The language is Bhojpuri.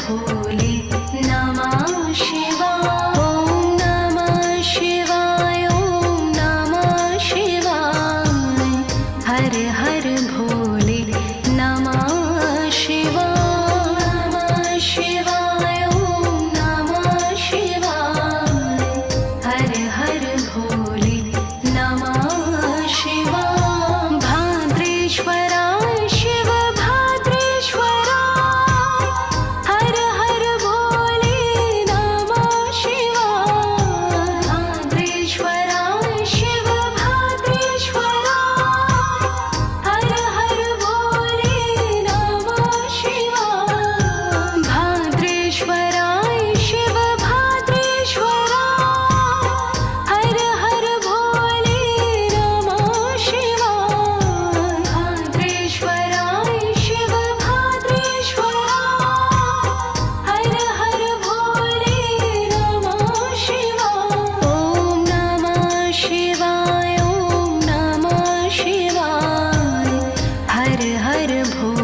भोले नमः शिवाय। ॐ नमः शिवाय, ॐ नमः शिवाय। हर हर भोले नमः शिवाय। नमः शिवाय, ॐ नमः शिवाय। हर हर भोले नमः शिवाय। भाद्रेश्वराय शिव भाद्रेश्वराय। हर हर भोले नमः शिवाय। भाद्रेश्वराय शिव भाद्रेश्वराय। हर हर भोले नमः शिवाय। भाद्रेश्वराय शिव भाद्रेश्वराय। हर हर भोले नमः शिवाय। भाद्रेश्वराय शिव भाद्रेश्वराय। हर हर भोले नमः शिवाय। ॐ नमः शिवाय, ॐ नमः शिवाय। हर हर भोले